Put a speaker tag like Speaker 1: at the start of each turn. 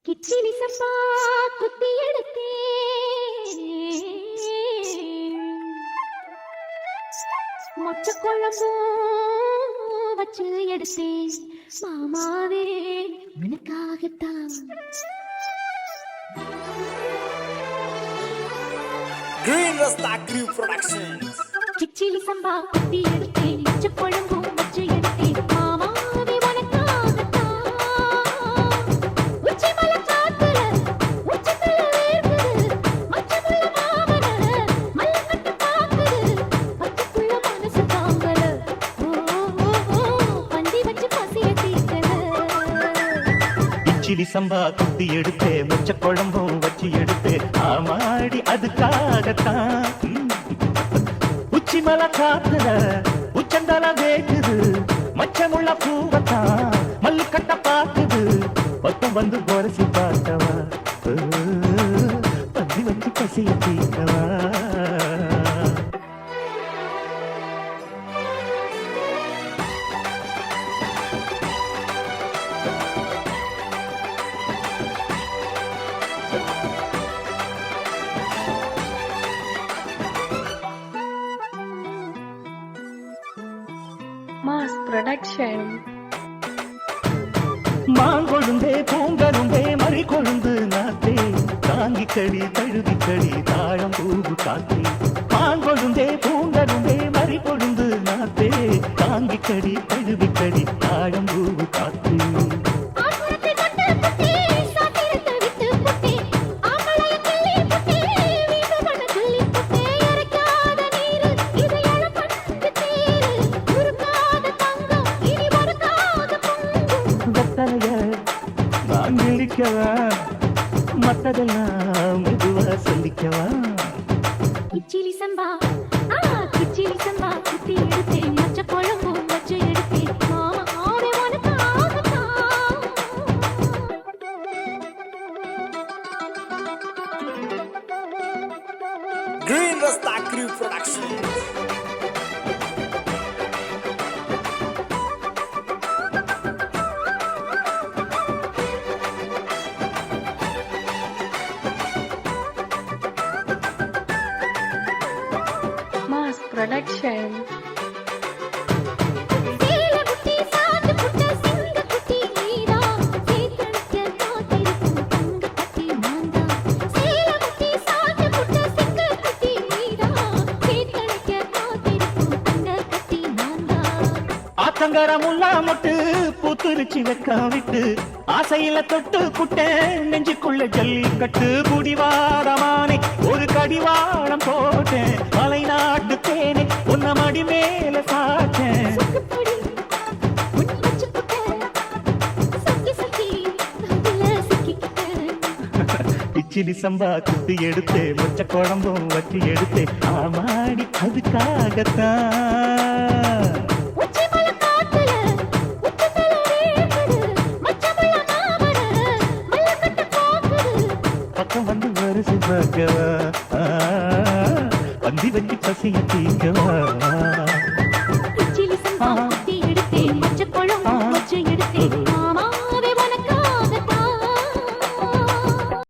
Speaker 1: கிச்சிலி சம்பா குத்தி எடுத்தே மொச்ச குழம்பும் வச்சு எடுத்தேன் மாமாவே உனக்காகத்தான்.
Speaker 2: Green Rasta Crew Productions.
Speaker 1: கிச்சிலி சம்பா குத்தி எடுத்தேன் மொச்ச குழம்பும் வச்சு எடுத்தேன் மாமாவே உனக்காகத்தான். உச்சி மலை காத்துல உச்சத்துல வேர்க்குது மச்சமுள்ள மாமன மல்லக்கட்டு பாக்குது பச்சைக்குள்ள மனசு தாங்கல. பந்தி வச்சு பசிய தீக்கல.
Speaker 3: கிச்சிலி சம்பா குத்தி எடுத்தே மொச்ச குழம்பும் வச்சு எடுத்தே ஆமாடி அதுக்காகத்தான். உச்சி மலை காத்துல உச்சந்தல வேக்குது மச்சமுள்ள பூவத்தான் மல்லு கட்ட பாக்குது பக்கம் வந்து பொரசி பார்த்தவா பந்தி வச்சு பசிய தீக்கவா.
Speaker 4: Mass Production.
Speaker 3: மாங்கொழுந்தே பூங்கருந்தே மறி கொழுந்து நாத்தே தாங்கி கடி தழுவி கடி தாழம் பூவு காத்தே. மாங்கொழுந்தே பூங்கருந்தே மறி கொழுந்து நாத்தே தாங்கி கடி தழுவி கடி தாழம் பூவு காத்தே. நான் விழிக்கவா மத்ததெல்லாம் மெதுவா சொல்லிக்கவா.
Speaker 1: கிச்சிலி சம்பா கிச்சிலி சம்பா குத்தி எடுத்தேன் மச்ச குழம்பும் வச்சு எடுத்தேன் மாமாவே உனக்காகத்தான்.
Speaker 2: Green Rasta Crew Productions.
Speaker 4: Mass Production.
Speaker 1: சேல குட்டி சாந்து புட்ட சிங்க குட்டி நீதா சேத்தடிக்க காத்திருக்கும் தங்க கட்டி மாந்தா. சேல குட்டி சாந்து புட்ட சிங்க குட்டி நீதா சேத்தடிக்க காத்திருக்கும் தங்க கட்டி மாந்தா.
Speaker 3: ஆத்தங்கர முல்லா மொட்டு பூத்துருச்சி வெக்க விட்டு ஆசையில தொட்டு குட்டே நெஞ்சுக்குள்ள ஜல்லி கட்டு புடிவாரமானே ஒரு கடிவாளம் போட்டேன் மலை நாட்டு தேனே உன்ன மடி மேல சாச்சேன்.
Speaker 1: சுக்குப்பொடி உன் வச்சு புட்ட சக்கி சக்கி அதுல சிக்கிக்கிட்டேன்.
Speaker 3: கிச்சிலி சம்பா குத்தி எடுத்தே மொச்ச குழம்பும் வச்சு எடுத்தே ஆமாடி அதுக்காகத்தான்.
Speaker 1: உச்சி மலை காத்துல உச்சத்துல வேர்க்குது மச்சமுள்ள மாமன மல்லக்கட்டு பாக்குது
Speaker 3: பக்கம் வந்து வரிசை பார்க்கவா பந்தி வச்சு பசிய தீக்கவா.